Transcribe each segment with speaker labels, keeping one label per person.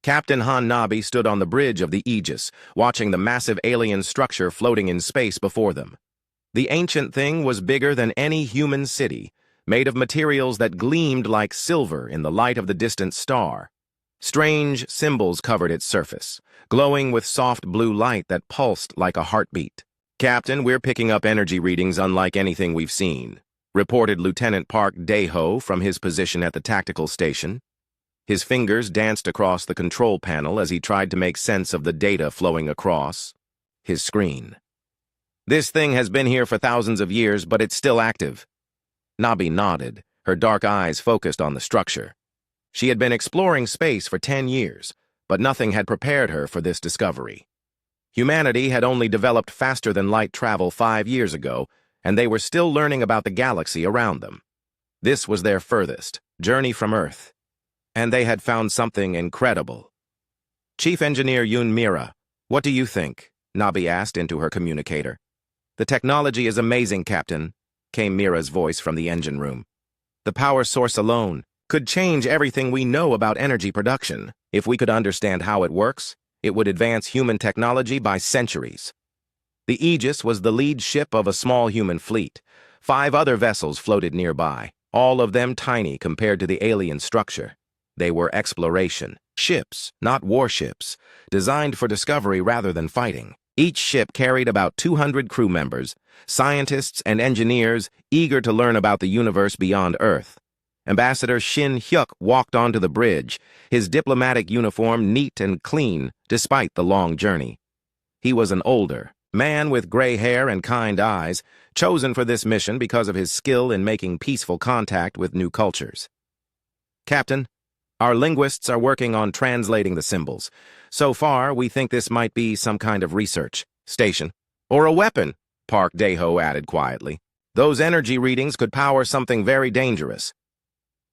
Speaker 1: Captain Han Nabi stood on the bridge of the Aegis, watching the massive alien structure floating in space before them. The ancient thing was bigger than any human city, made of materials that gleamed like silver in the light of the distant star. Strange symbols covered its surface, glowing with soft blue light that pulsed like a heartbeat. "Captain, we're picking up energy readings unlike anything we've seen," reported Lieutenant Park Dae-ho from his position at the tactical station. His fingers danced across the control panel as he tried to make sense of the data flowing across his screen. "This thing has been here for thousands of years, but it's still active." Nabi nodded, her dark eyes focused on the structure. She had been exploring space for 10 years, but nothing had prepared her for this discovery. Humanity had only developed faster-than-light travel 5 years ago, and they were still learning about the galaxy around them. This was their furthest journey from Earth, and they had found something incredible. "Chief Engineer Yoon Mira, what do you think?" Nabi asked into her communicator. "The technology is amazing, Captain," came Mira's voice from the engine room. "The power source alone could change everything we know about energy production. If we could understand how it works, it would advance human technology by centuries." The Aegis was the lead ship of a small human fleet. 5 other vessels floated nearby, all of them tiny compared to the alien structure. They were exploration ships, not warships, designed for discovery rather than fighting. Each ship carried about 200 crew members, scientists and engineers eager to learn about the universe beyond Earth. Ambassador Shin Hyuk walked onto the bridge, his diplomatic uniform neat and clean despite the long journey. He was an older man with gray hair and kind eyes, chosen for this mission because of his skill in making peaceful contact with new cultures. "Captain, our linguists are working on translating the symbols. So far, we think this might be some kind of research station. Or a weapon," Park Dae-ho added quietly. "Those energy readings could power something very dangerous."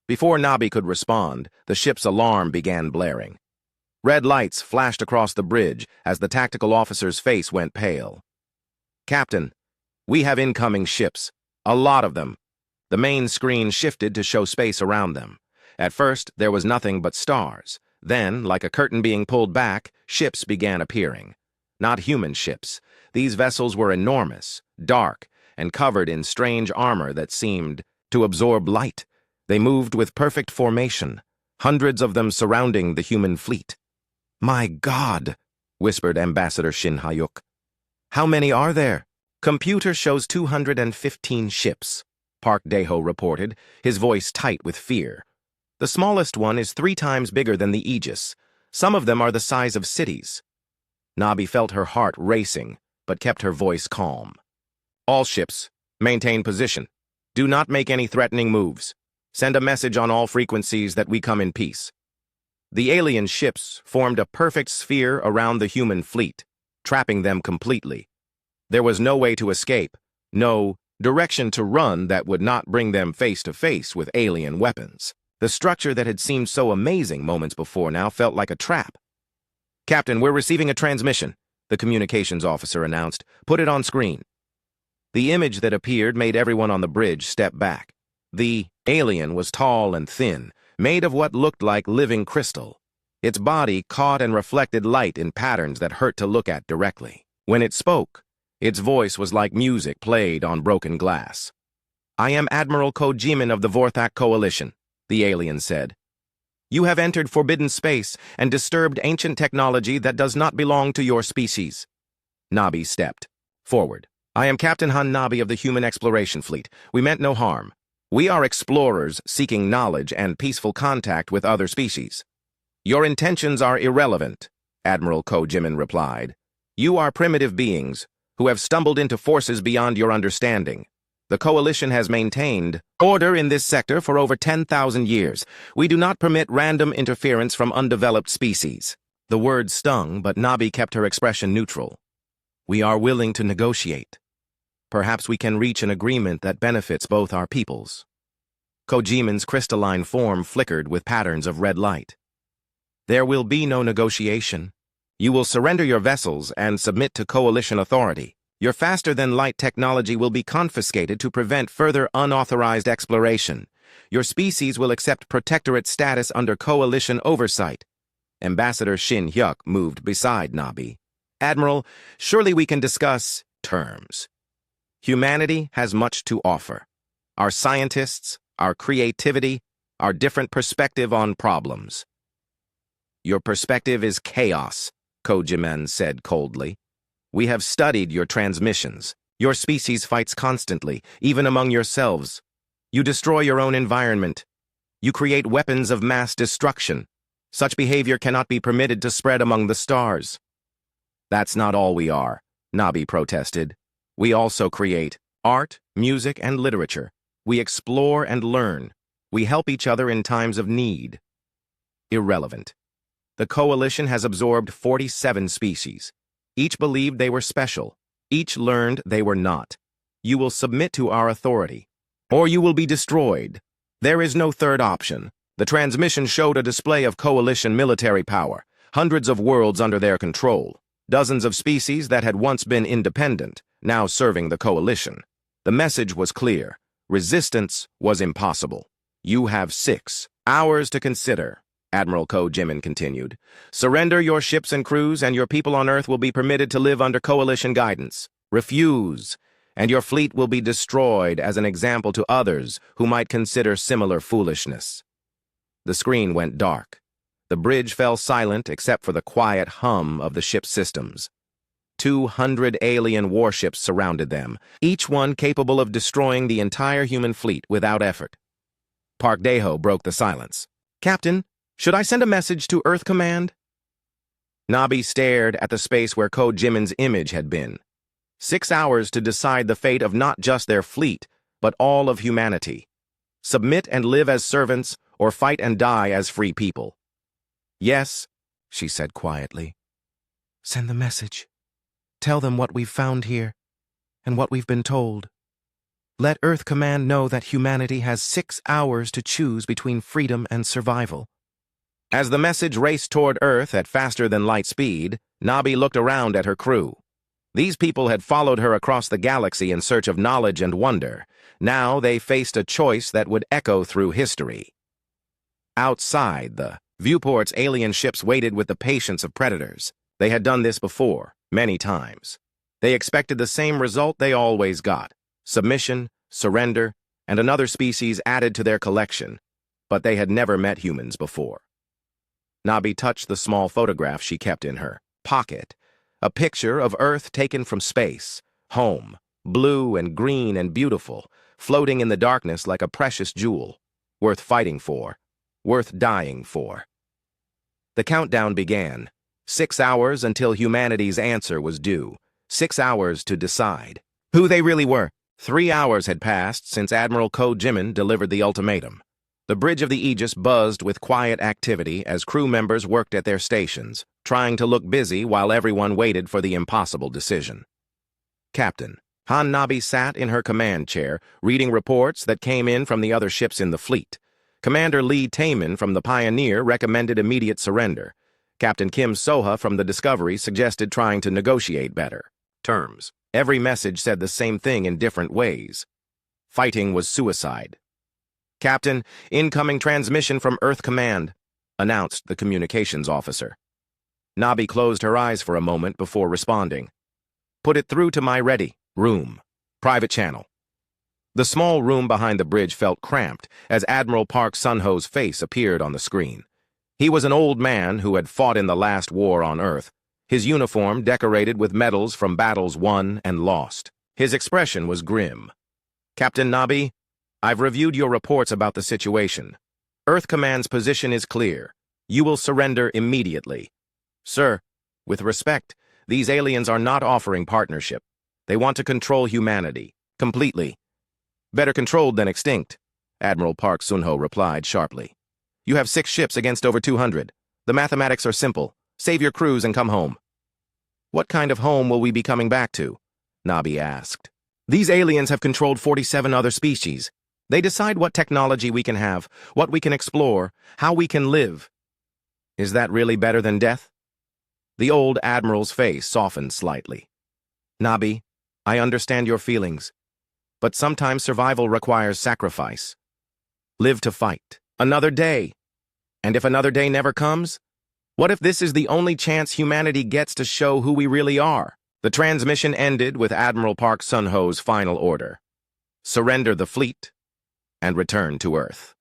Speaker 1: Before Nabi could respond, the ship's alarm began blaring. Red lights flashed across the bridge as the tactical officer's face went pale. "Captain, we have incoming ships. A lot of them." The main screen shifted to show space around them. At first, there was nothing but stars. Then, like a curtain being pulled back, ships began appearing. Not human ships. These vessels were enormous, dark, and covered in strange armor that seemed to absorb light. They moved with perfect formation, hundreds of them surrounding the human fleet. "My God," whispered Ambassador Shin Hyuk. "How many are there?" "Computer shows 215 ships," Park Dae-ho reported, his voice tight with fear. "The smallest one is 3 times bigger than the Aegis. Some of them are the size of cities." Nabi felt her heart racing, but kept her voice calm. "All ships, maintain position. Do not make any threatening moves. Send a message on all frequencies that we come in peace." The alien ships formed a perfect sphere around the human fleet, trapping them completely. There was no way to escape, no direction to run that would not bring them face to face with alien weapons. The structure that had seemed so amazing moments before now felt like a trap. "Captain, we're receiving a transmission," the communications officer announced. "Put it on screen." The image that appeared made everyone on the bridge step back. The alien was tall and thin, made of what looked like living crystal. Its body caught and reflected light in patterns that hurt to look at directly. When it spoke, its voice was like music played on broken glass. "I am Admiral Ko Jimin of the Vorthak Coalition," the alien said. "You have entered forbidden space and disturbed ancient technology that does not belong to your species." Nabi stepped forward. "I am Captain Han Nabi of the Human Exploration Fleet. We meant no harm. We are explorers seeking knowledge and peaceful contact with other species." "Your intentions are irrelevant," Admiral Ko Jimin replied. "You are primitive beings who have stumbled into forces beyond your understanding. The Coalition has maintained order in this sector for over 10,000 years. We do not permit random interference from undeveloped species." The words stung, but Nabi kept her expression neutral. "We are willing to negotiate. Perhaps we can reach an agreement that benefits both our peoples." Ko Jimin's crystalline form flickered with patterns of red light. "There will be no negotiation. You will surrender your vessels and submit to Coalition authority. Your faster-than-light technology will be confiscated to prevent further unauthorized exploration. Your species will accept protectorate status under Coalition oversight. Ambassador Shin Hyuk moved beside Nabi. Admiral, surely we can discuss terms. Humanity has much to offer. Our scientists, our creativity, our different perspective on problems. Your perspective is chaos, Kojimen said coldly. We have studied your transmissions. Your species fights constantly, even among yourselves. You destroy your own environment. You create weapons of mass destruction. Such behavior cannot be permitted to spread among the stars. That's not all we are, Nabi protested. We also create art, music, and literature. We explore and learn. We help each other in times of need. Irrelevant. The coalition has absorbed 47 species. Each believed they were special. Each learned they were not. You will submit to our authority, or you will be destroyed. There is no third option. The transmission showed a display of coalition military power, hundreds of worlds under their control, dozens of species that had once been independent, now serving the coalition. The message was clear. Resistance was impossible. You have 6 hours to consider, Admiral Ko Jimin continued. Surrender your ships and crews, and your people on Earth will be permitted to live under coalition guidance. Refuse, and your fleet will be destroyed as an example to others who might consider similar foolishness. The screen went dark. The bridge fell silent except for the quiet hum of the ship's systems. 200 alien warships surrounded them, each one capable of destroying the entire human fleet without effort. Park Daeho broke the silence. Captain, should I send a message to Earth Command? Nabi stared at the space where Ko Jimin's image had been. 6 hours to decide the fate of not just their fleet, but all of humanity. Submit and live as servants, or fight and die as free people. Yes, she said quietly. Send the message. Tell them what we've found here, and what we've been told. Let Earth Command know that humanity has 6 hours to choose between freedom and survival. As the message raced toward Earth at faster-than-light speed, Nabi looked around at her crew. These people had followed her across the galaxy in search of knowledge and wonder. Now they faced a choice that would echo through history. Outside the viewports, alien ships waited with the patience of predators. They had done this before, many times. They expected the same result they always got: submission, surrender, and another species added to their collection. But they had never met humans before. Nabi touched the small photograph she kept in her pocket, a picture of Earth taken from space, home, blue and green and beautiful, floating in the darkness like a precious jewel, worth fighting for, worth dying for. The countdown began. 6 hours until humanity's answer was due. 6 hours to decide who they really were. 3 hours had passed since Admiral Ko Jimin delivered the ultimatum. The bridge of the Aegis buzzed with quiet activity as crew members worked at their stations, trying to look busy while everyone waited for the impossible decision. Captain, Han Nabi sat in her command chair, reading reports that came in from the other ships in the fleet. Commander Lee Taemin from the Pioneer recommended immediate surrender. Captain Kim Soha from the Discovery suggested trying to negotiate better terms. Every message said the same thing in different ways. Fighting was suicide. Captain, incoming transmission from Earth Command, announced the communications officer. Nabi closed her eyes for a moment before responding. Put it through to my ready room. Private channel. The small room behind the bridge felt cramped as Admiral Park Sun-ho's face appeared on the screen. He was an old man who had fought in the last war on Earth, his uniform decorated with medals from battles won and lost. His expression was grim. Captain Nabi, I've reviewed your reports about the situation. Earth Command's position is clear. You will surrender immediately. Sir, with respect, these aliens are not offering partnership. They want to control humanity, completely. Better controlled than extinct, Admiral Park Sun-ho replied sharply. You have 6 ships against over 200. The mathematics are simple. Save your crews and come home. What kind of home will we be coming back to? Nabi asked. These aliens have controlled 47 other species. They decide what technology we can have, what we can explore, how we can live. Is that really better than death? The old admiral's face softened slightly. Nabi, I understand your feelings, but sometimes survival requires sacrifice. Live to fight. Another day. And if another day never comes, What if this is the only chance humanity gets to show who we really are? The transmission ended with Admiral Park Sun-ho's final order. Surrender the fleet and return to Earth.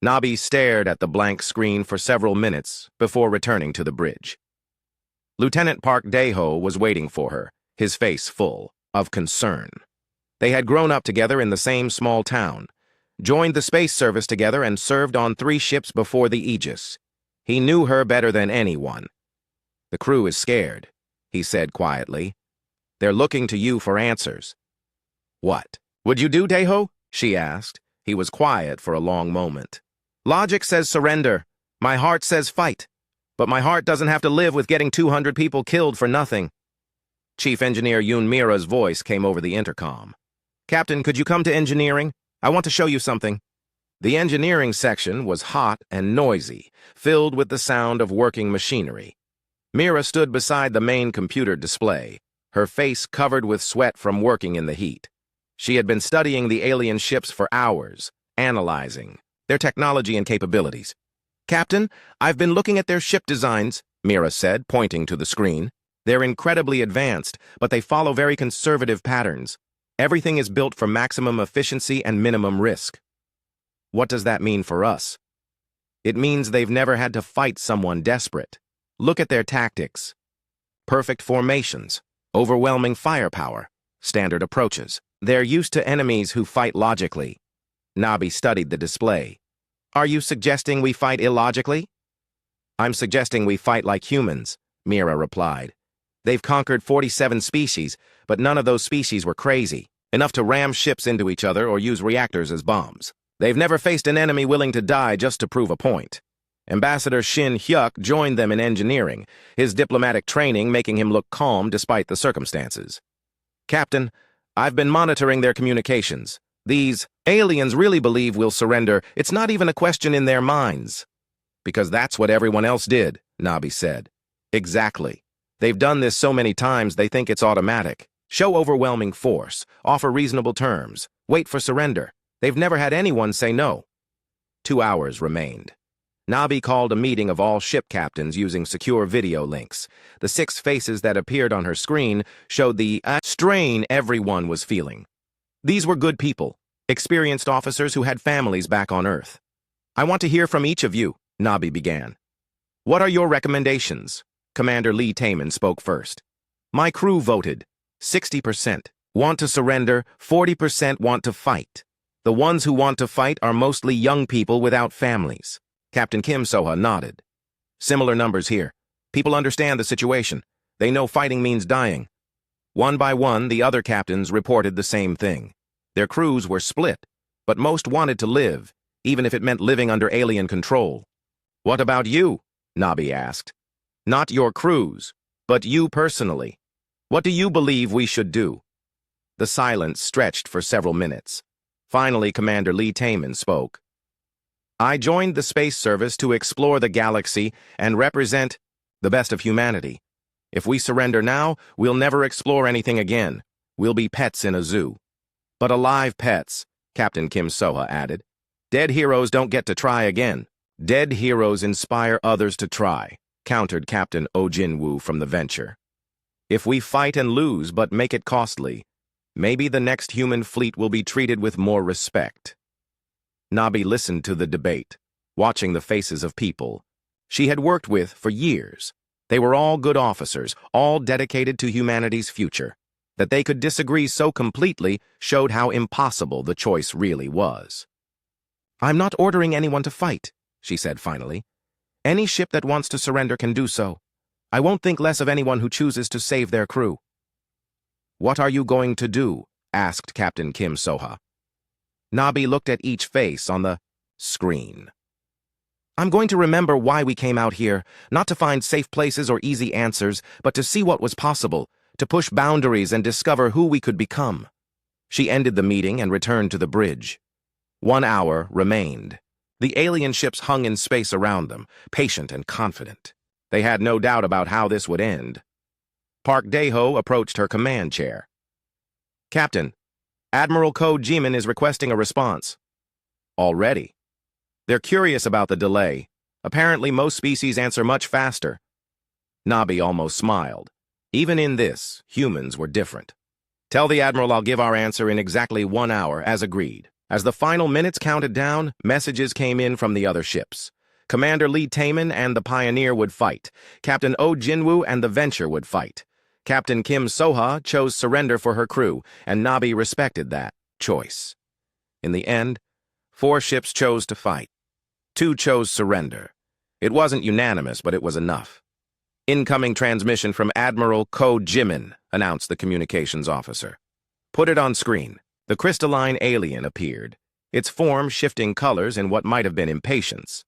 Speaker 1: Nabi stared at the blank screen for several minutes before returning to the bridge. Lieutenant Park Daeho was waiting for her, his face full of concern. They had grown up together in the same small town, joined the space service together, and served on 3 ships before the Aegis. He knew her better than anyone. "The crew is scared," he said quietly. "They're looking to you for answers." "What would you do, Daeho?" she asked. He was quiet for a long moment. "Logic says surrender. My heart says fight. But my heart doesn't have to live with getting 200 people killed for nothing." Chief Engineer Yoon Mira's voice came over the intercom. "Captain, could you come to engineering? I want to show you something." The engineering section was hot and noisy, filled with the sound of working machinery. Mira stood beside the main computer display, her face covered with sweat from working in the heat. She had been studying the alien ships for hours, analyzing their technology and capabilities. "Captain, I've been looking at their ship designs," Mira said, pointing to the screen. "They're incredibly advanced, but they follow very conservative patterns. Everything is built for maximum efficiency and minimum risk." "What does that mean for us?" "It means they've never had to fight someone desperate. Look at their tactics. Perfect formations, overwhelming firepower, standard approaches. They're used to enemies who fight logically." Nabi studied the display. "Are you suggesting we fight illogically?" "I'm suggesting we fight like humans," Mira replied. "They've conquered 47 species, but none of those species were crazy, enough to ram ships into each other or use reactors as bombs. They've never faced an enemy willing to die just to prove a point." Ambassador Shin Hyuk joined them in engineering, his diplomatic training making him look calm despite the circumstances. "Captain, I've been monitoring their communications. These aliens really believe we'll surrender. It's not even a question in their minds." "Because that's what everyone else did," Nabi said. "Exactly. They've done this so many times they think it's automatic. Show overwhelming force, offer reasonable terms, wait for surrender. They've never had anyone say no." 2 hours remained. Nabi called a meeting of all ship captains using secure video links. The 6 faces that appeared on her screen showed the strain everyone was feeling. These were good people, experienced officers who had families back on Earth. "I want to hear from each of you," Nabi began. "What are your recommendations?" Commander Lee Taman spoke first. "My crew voted. 60% want to surrender, 40% want to fight. The ones who want to fight are mostly young people without families." Captain Kim Soha nodded. "Similar numbers here. People understand the situation. They know fighting means dying." One by one, the other captains reported the same thing. Their crews were split, but most wanted to live, even if it meant living under alien control. "What about you?" Nabi asked. "Not your crews, but you personally. What do you believe we should do?" The silence stretched for several minutes. Finally, Commander Lee Taman spoke. "I joined the space service to explore the galaxy and represent the best of humanity. If we surrender now, we'll never explore anything again. We'll be pets in a zoo." "But alive pets," Captain Kim Soha added. "Dead heroes don't get to try again." "Dead heroes inspire others to try," countered Captain Oh Jin-woo from the Venture. "If we fight and lose but make it costly, maybe the next human fleet will be treated with more respect." Nabi listened to the debate, watching the faces of people she had worked with for years. They were all good officers, all dedicated to humanity's future. That they could disagree so completely showed how impossible the choice really was. "I'm not ordering anyone to fight," she said finally. "Any ship that wants to surrender can do so. I won't think less of anyone who chooses to save their crew." "What are you going to do?" asked Captain Kim Soha. Nabi looked at each face on the screen. "I'm going to remember why we came out here, not to find safe places or easy answers, but to see what was possible, to push boundaries and discover who we could become." She ended the meeting and returned to the bridge. 1 hour remained. The alien ships hung in space around them, patient and confident. They had no doubt about how this would end. Park Daeho approached her command chair. "Captain, Admiral Ko Jimin is requesting a response." "Already?" "They're curious about the delay. Apparently, most species answer much faster. Nabi almost smiled. Even in this, humans were different. Tell the Admiral I'll give our answer in exactly 1 hour, as agreed. As the final minutes counted down, messages came in from the other ships. Commander Lee Taman and the Pioneer would fight. Captain Oh Jinwoo and the Venture would fight. Captain Kim Soha chose surrender for her crew, and Nabi respected that choice. In the end, 4 ships chose to fight. 2 chose surrender. It wasn't unanimous, but it was enough. Incoming transmission from Admiral Ko Jimin, announced the communications officer. Put it on screen. The crystalline alien appeared, its form shifting colors in what might have been impatience.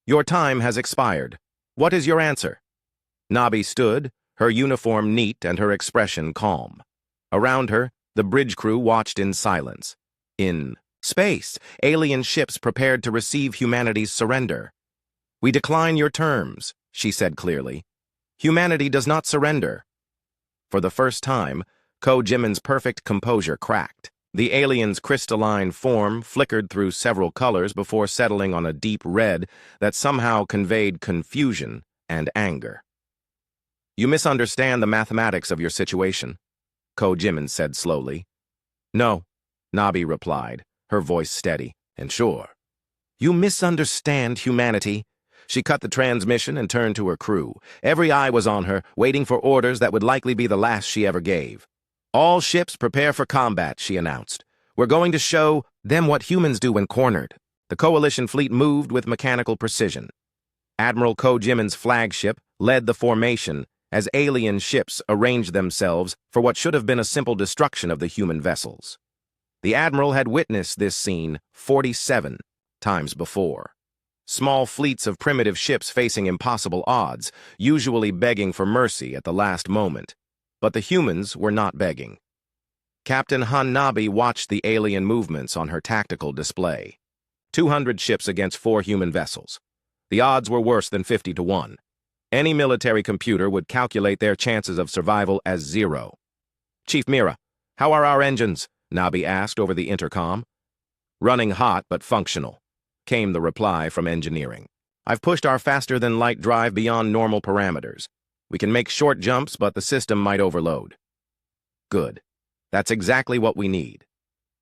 Speaker 1: Your time has expired. What is your answer? Nabi stood, her uniform neat and her expression calm. Around her, the bridge crew watched in silence. In space, alien ships prepared to receive humanity's surrender. We decline your terms, she said clearly. Humanity does not surrender. For the first time, Ko Jimin's perfect composure cracked. The alien's crystalline form flickered through several colors before settling on a deep red that somehow conveyed confusion and anger. You misunderstand the mathematics of your situation, Ko Jimin said slowly. No, Nabi replied, her voice steady and sure. You misunderstand humanity. She cut the transmission and turned to her crew. Every eye was on her, waiting for orders that would likely be the last she ever gave. All ships prepare for combat, she announced. We're going to show them what humans do when cornered. The Coalition fleet moved with mechanical precision. Admiral Ko Jimin's flagship led the formation as alien ships arranged themselves for what should have been a simple destruction of the human vessels. The Admiral had witnessed this scene 47 times before. Small fleets of primitive ships facing impossible odds, usually begging for mercy at the last moment. But the humans were not begging. Captain Han Nabi watched the alien movements on her tactical display. 200 ships against 4 human vessels. The odds were worse than 50 to 1. Any military computer would calculate their chances of survival as 0. Chief Mira, how are our engines? Nabi asked over the intercom. Running hot but functional, came the reply from engineering. I've pushed our faster-than-light drive beyond normal parameters. We can make short jumps, but the system might overload. Good. That's exactly what we need.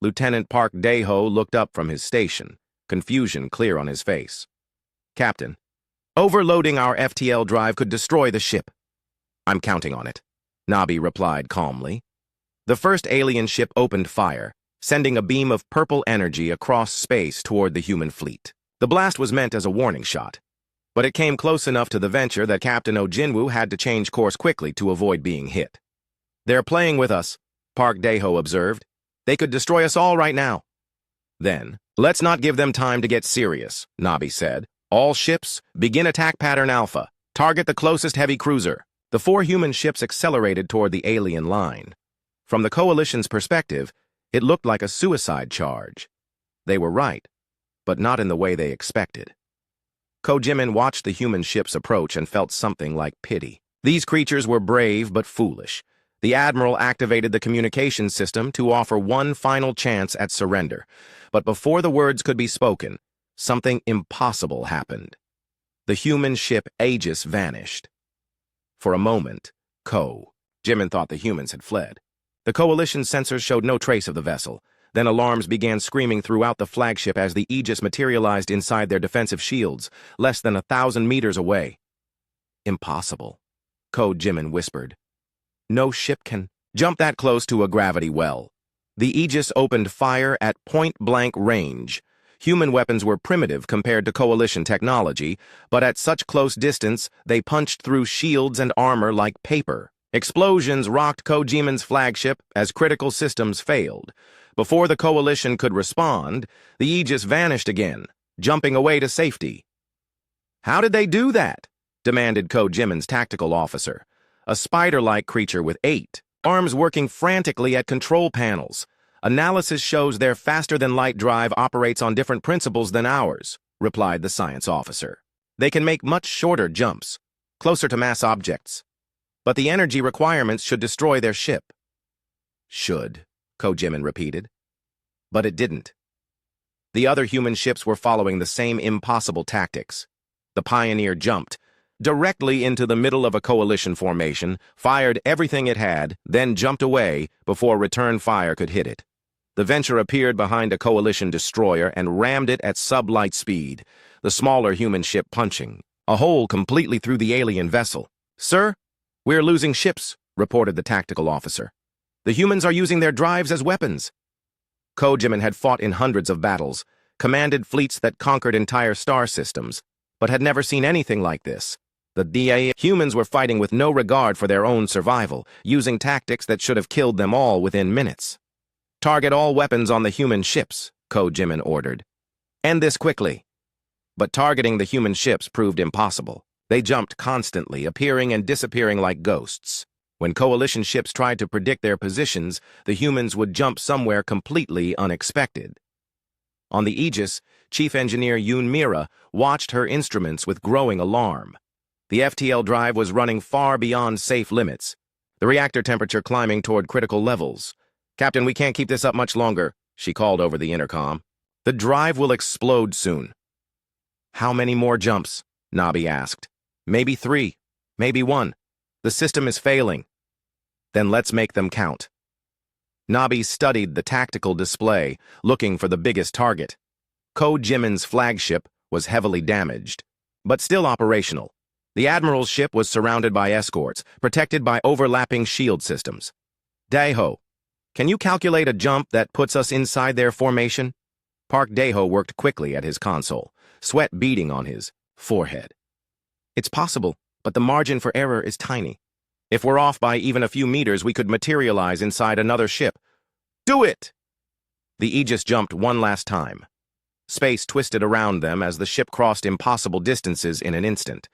Speaker 1: Lieutenant Park Dae-ho looked up from his station, confusion clear on his face. Captain, overloading our FTL drive could destroy the ship. I'm counting on it, Nabi replied calmly. The first alien ship opened fire, sending a beam of purple energy across space toward the human fleet. The blast was meant as a warning shot, but it came close enough to the Venture that Captain Oh Jinwoo had to change course quickly to avoid being hit. They're playing with us, Park Dae-ho observed. They could destroy us all right now. Then, let's not give them time to get serious, Nabi said. All ships, begin attack pattern Alpha. Target the closest heavy cruiser. The 4 human ships accelerated toward the alien line. From the Coalition's perspective, it looked like a suicide charge. They were right, but not in the way they expected. Ko Jimin watched the human ships approach and felt something like pity. These creatures were brave but foolish. The Admiral activated the communication system to offer one final chance at surrender. But before the words could be spoken, something impossible happened. The human ship Aegis vanished. For a moment, Ko Jimin thought the humans had fled. The Coalition sensors showed no trace of the vessel. Then alarms began screaming throughout the flagship as the Aegis materialized inside their defensive shields, less than 1,000 meters away. Impossible, Ko Jimin whispered. No ship can jump that close to a gravity well. The Aegis opened fire at point-blank range. Human weapons were primitive compared to Coalition technology, but at such close distance, they punched through shields and armor like paper. Explosions rocked Ko Jimin's flagship as critical systems failed. Before the Coalition could respond, the Aegis vanished again, jumping away to safety. How did they do that? Demanded Ko Jimin's tactical officer, a spider-like creature with 8 arms working frantically at control panels. Analysis shows their faster-than-light drive operates on different principles than ours, replied the science officer. They can make much shorter jumps, closer to mass objects. But the energy requirements should destroy their ship. Should, Ko Jimin repeated. But it didn't. The other human ships were following the same impossible tactics. The Pioneer jumped directly into the middle of a coalition formation, fired everything it had, then jumped away before return fire could hit it. The Venture appeared behind a coalition destroyer and rammed it at sublight speed, the smaller human ship punching a hole completely through the alien vessel. "Sir, we're losing ships," reported the tactical officer. "The humans are using their drives as weapons." Ko-Jimin had fought in hundreds of battles, commanded fleets that conquered entire star systems, but had never seen anything like this. The humans were fighting with no regard for their own survival, using tactics that should have killed them all within minutes. "Target all weapons on the human ships," Ko-Jimin ordered. "End this quickly." But targeting the human ships proved impossible. They jumped constantly, appearing and disappearing like ghosts. When coalition ships tried to predict their positions, the humans would jump somewhere completely unexpected. On the Aegis, Chief Engineer Yoon Mira watched her instruments with growing alarm. The FTL drive was running far beyond safe limits, the reactor temperature climbing toward critical levels. "Captain, we can't keep this up much longer," she called over the intercom. "The drive will explode soon." "How many more jumps?" Nabi asked. "Maybe 3, maybe 1. The system is failing." "Then let's make them count." Nabi studied the tactical display, looking for the biggest target. Ko-Jimin's flagship was heavily damaged, but still operational. The Admiral's ship was surrounded by escorts, protected by overlapping shield systems. "Daeho, can you calculate a jump that puts us inside their formation?" Park Daeho worked quickly at his console, sweat beading on his forehead. "It's possible, but the margin for error is tiny. If we're off by even a few meters, we could materialize inside another ship." "Do it!" The Aegis jumped one last time. Space twisted around them as the ship crossed impossible distances in an instant.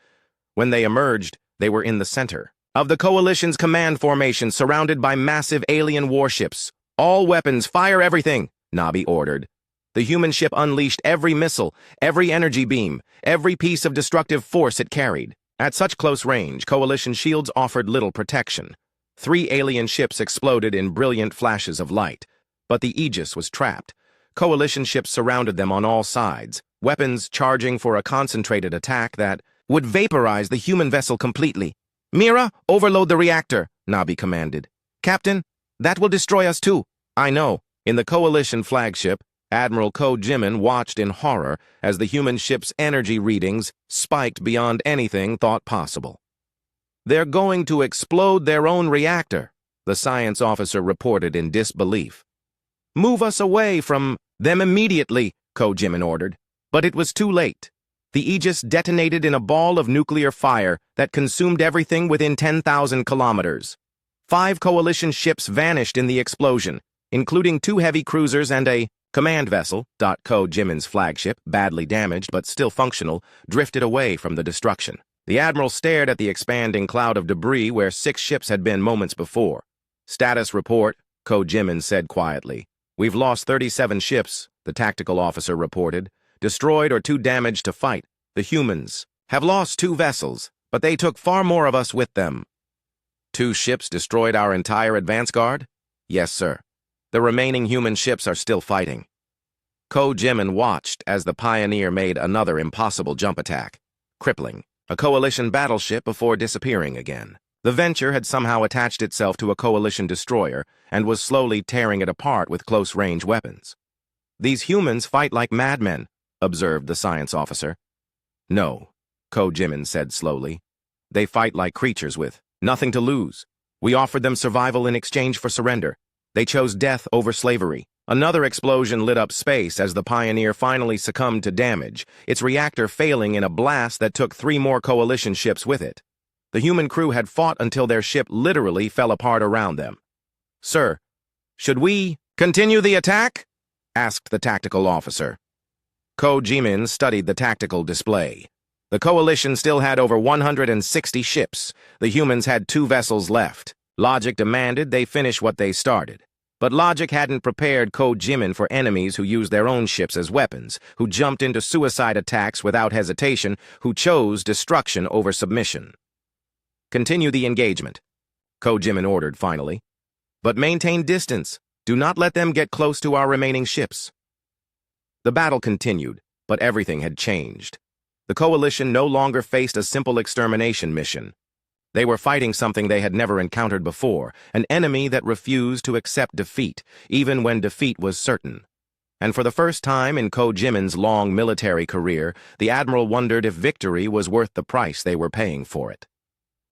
Speaker 1: When they emerged, they were in the center of the Coalition's command formation, surrounded by massive alien warships. "All weapons, fire everything," Nabi ordered. The human ship unleashed every missile, every energy beam, every piece of destructive force it carried. At such close range, Coalition shields offered little protection. 3 alien ships exploded in brilliant flashes of light, but the Aegis was trapped. Coalition ships surrounded them on all sides, weapons charging for a concentrated attack that would vaporize the human vessel completely. "Mira, overload the reactor," Nabi commanded. "Captain, that will destroy us too." "I know." In the Coalition flagship, Admiral Ko-Jimin watched in horror as the human ship's energy readings spiked beyond anything thought possible. "They're going to explode their own reactor," the science officer reported in disbelief. "Move us away from them immediately," Ko-Jimin ordered. But it was too late. The Aegis detonated in a ball of nuclear fire that consumed everything within 10,000 kilometers. 5 Coalition ships vanished in the explosion, including 2 heavy cruisers and a command vessel. Ko-Jimin's flagship, badly damaged but still functional, drifted away from the destruction. The Admiral stared at the expanding cloud of debris where 6 ships had been moments before. "Status report," Ko-Jimin said quietly. "We've lost 37 ships," the tactical officer reported. "Destroyed or too damaged to fight. The humans have lost 2 vessels, but they took far more of us with them." "2 ships destroyed our entire advance guard?" "Yes, sir. The remaining human ships are still fighting." Ko-Jimin watched as the Pioneer made another impossible jump attack, crippling a Coalition battleship before disappearing again. The Venture had somehow attached itself to a Coalition destroyer and was slowly tearing it apart with close-range weapons. "These humans fight like madmen," observed the science officer. "No," Ko-Jimin said slowly. "They fight like creatures with nothing to lose. We offered them survival in exchange for surrender. They chose death over slavery." Another explosion lit up space as the Pioneer finally succumbed to damage, its reactor failing in a blast that took 3 more Coalition ships with it. The human crew had fought until their ship literally fell apart around them. "Sir, should we continue the attack?" asked the tactical officer. Ko-Jimin studied the tactical display. The Coalition still had over 160 ships. The humans had 2 vessels left. Logic demanded they finish what they started. But logic hadn't prepared Ko-Jimin for enemies who used their own ships as weapons, who jumped into suicide attacks without hesitation, who chose destruction over submission. "Continue the engagement," Ko-Jimin ordered finally. "But maintain distance. Do not let them get close to our remaining ships." The battle continued, but everything had changed. The Coalition no longer faced a simple extermination mission. They were fighting something they had never encountered before, an enemy that refused to accept defeat, even when defeat was certain. And for the first time in Ko Jimin's long military career, the Admiral wondered if victory was worth the price they were paying for it.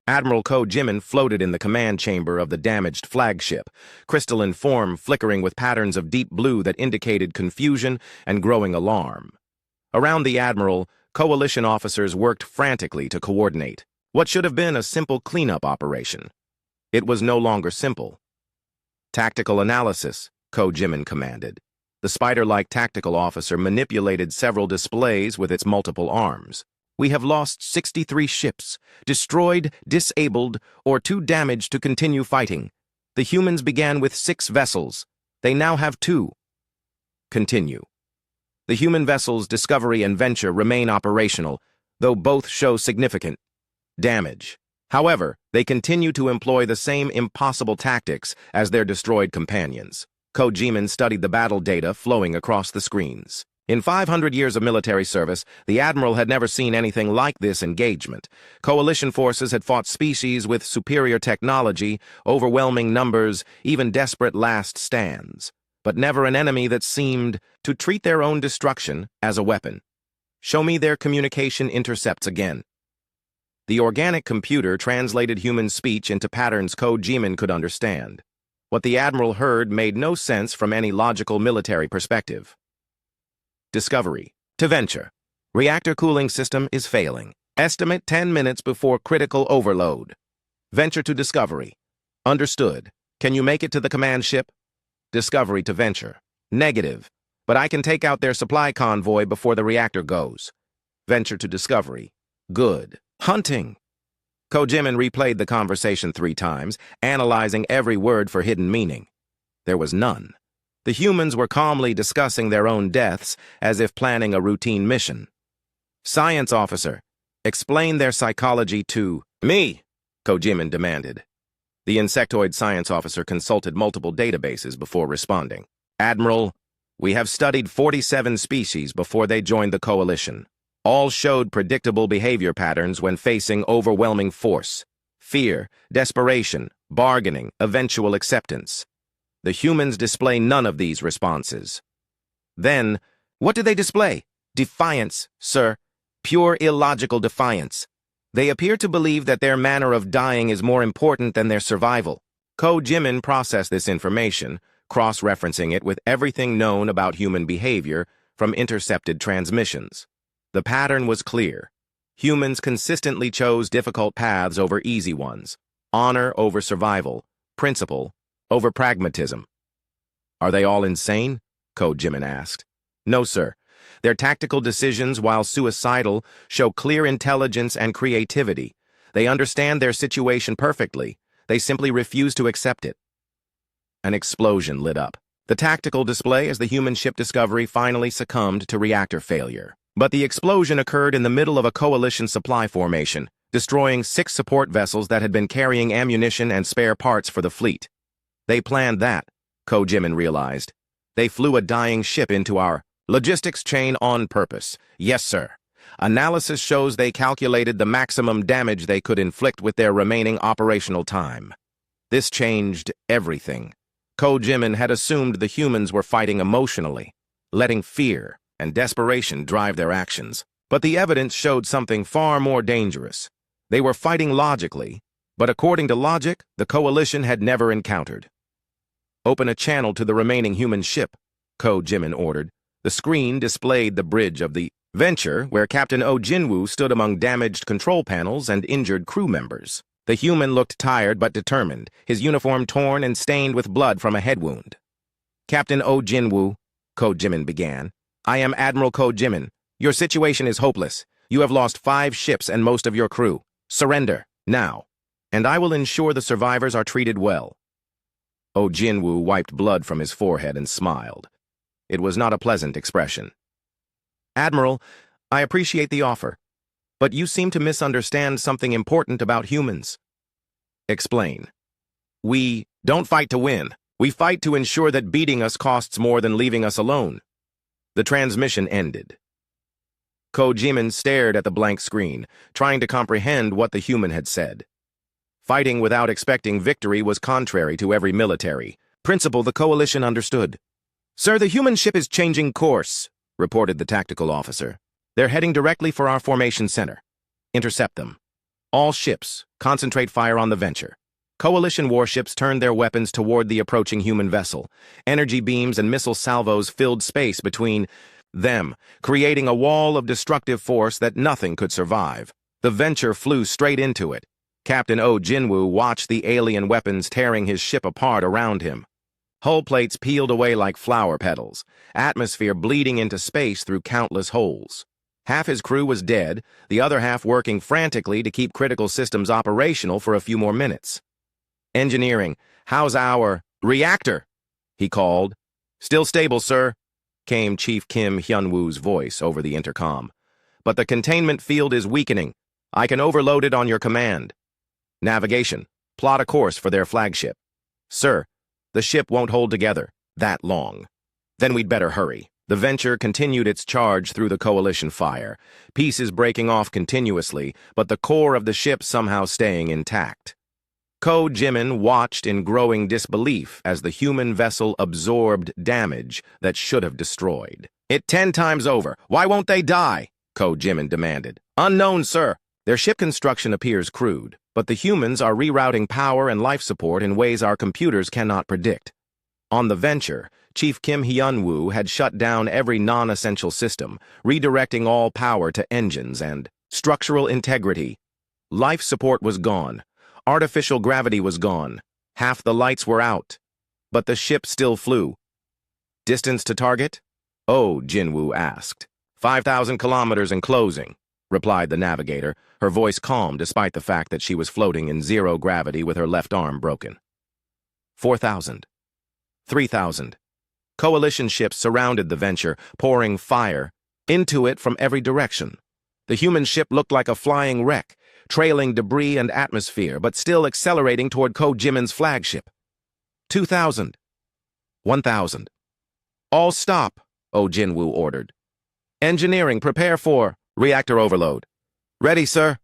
Speaker 1: Admiral Ko Jimin floated in the command chamber of the damaged flagship, crystalline form flickering with patterns of deep blue that indicated confusion and growing alarm. Around the Admiral, Coalition officers worked frantically to coordinate what should have been a simple cleanup operation. It was no longer simple. Tactical analysis, Ko Jimin commanded. The spider-like tactical officer manipulated several displays with its multiple arms. We have lost 63 ships, destroyed, disabled, or too damaged to continue fighting. The humans began with 6 vessels. They now have 2. Continue. The human vessels Discovery and Venture remain operational, though both show significant damage. However, they continue to employ the same impossible tactics as their destroyed companions. Ko Jimin studied the battle data flowing across the screens. In 500 years of military service, the Admiral had never seen anything like this engagement. Coalition forces had fought species with superior technology, overwhelming numbers, even desperate last stands, but never an enemy that seemed to treat their own destruction as a weapon. Show me their communication intercepts again. The organic computer translated human speech into patterns Ko Jimin could understand. What the Admiral heard made no sense from any logical military perspective. Discovery. To Venture. Reactor cooling system is failing. Estimate 10 minutes before critical overload. Venture to Discovery. Understood. Can you make it to the command ship? Discovery to Venture. Negative. But I can take out their supply convoy before the reactor goes. Venture to Discovery. Good. Hunting. Ko Jimin replayed the conversation 3 times, analyzing every word for hidden meaning. There was none. The humans were calmly discussing their own deaths as if planning a routine mission. Science officer, explain their psychology to me, Ko Jimin demanded. The insectoid science officer consulted multiple databases before responding. Admiral, we have studied 47 species before they joined the Coalition. All showed predictable behavior patterns when facing overwhelming force. Fear, desperation, bargaining, eventual acceptance. The humans display none of these responses. Then, what do they display? Defiance, sir. Pure illogical defiance. They appear to believe that their manner of dying is more important than their survival. Ko Jimin processed this information, cross-referencing it with everything known about human behavior from intercepted transmissions. The pattern was clear. Humans consistently chose difficult paths over easy ones, honor over survival, principle over pragmatism. Are they all insane? Ko Jimin asked. No, sir. Their tactical decisions, while suicidal, show clear intelligence and creativity. They understand their situation perfectly. They simply refuse to accept it. An explosion lit up. The tactical display as the human ship Discovery finally succumbed to reactor failure. But the explosion occurred in the middle of a Coalition supply formation, destroying 6 support vessels that had been carrying ammunition and spare parts for the fleet. They planned that, Ko Jimin realized. They flew a dying ship into our logistics chain on purpose. Yes, sir. Analysis shows they calculated the maximum damage they could inflict with their remaining operational time. This changed everything. Ko Jimin had assumed the humans were fighting emotionally, letting fear and desperation drive their actions. But the evidence showed something far more dangerous. They were fighting logically, but according to logic, the Coalition had never encountered. Open a channel to the remaining human ship, Ko Jimin ordered. The screen displayed the bridge of the Venture, where Captain Oh Jinwoo stood among damaged control panels and injured crew members. The human looked tired but determined, his uniform torn and stained with blood from a head wound. Captain Oh Jinwoo, Ko Jimin began. I am Admiral Ko Jimin. Your situation is hopeless. You have lost 5 ships and most of your crew. Surrender, now, and I will ensure the survivors are treated well. Oh Jinwoo wiped blood from his forehead and smiled. It was not a pleasant expression. Admiral, I appreciate the offer, but you seem to misunderstand something important about humans. Explain. We don't fight to win. We fight to ensure that beating us costs more than leaving us alone. The transmission ended. Jimin stared at the blank screen, trying to comprehend what the human had said. Fighting without expecting victory was contrary to every military principle the coalition understood. "Sir, the human ship is changing course," reported the tactical officer. "They're heading directly for our formation center. Intercept them. All ships, concentrate fire on the Venture." Coalition warships turned their weapons toward the approaching human vessel. Energy beams and missile salvos filled space between them, creating a wall of destructive force that nothing could survive. The Venture flew straight into it. Captain Oh Jinwoo watched the alien weapons tearing his ship apart around him. Hull plates peeled away like flower petals, atmosphere bleeding into space through countless holes. Half his crew was dead, the other half working frantically to keep critical systems operational for a few more minutes. "Engineering, how's our reactor?" he called. "Still stable, sir," came Chief Kim Hyunwoo's voice over the intercom. "But the containment field is weakening. I can overload it on your command. Navigation, plot a course for their flagship." "Sir, the ship won't hold together that long." "Then we'd better hurry." The Venture continued its charge through the coalition fire, pieces breaking off continuously, but the core of the ship somehow staying intact. Jimin watched in growing disbelief as the human vessel absorbed damage that should have destroyed it 10 times over. "Why won't they die?" Jimin demanded. "Unknown, sir." Their ship construction appears crude, but the humans are rerouting power and life support in ways our computers cannot predict. On the Venture, Chief Kim Hyunwoo had shut down every non-essential system, redirecting all power to engines and structural integrity. Life support was gone. Artificial gravity was gone. Half the lights were out. But the ship still flew. "Distance to target?" Oh Jinwoo asked. 5,000 kilometers and closing," replied the navigator, her voice calm despite the fact that she was floating in zero gravity with her left arm broken. 4,000. 3,000. Coalition ships surrounded the Venture, pouring fire into it from every direction. The human ship looked like a flying wreck, trailing debris and atmosphere, but still accelerating toward Jimin's flagship. 2,000. 1,000. "All stop," Oh Jinwoo ordered. "Engineering, prepare for reactor overload." "Ready, sir."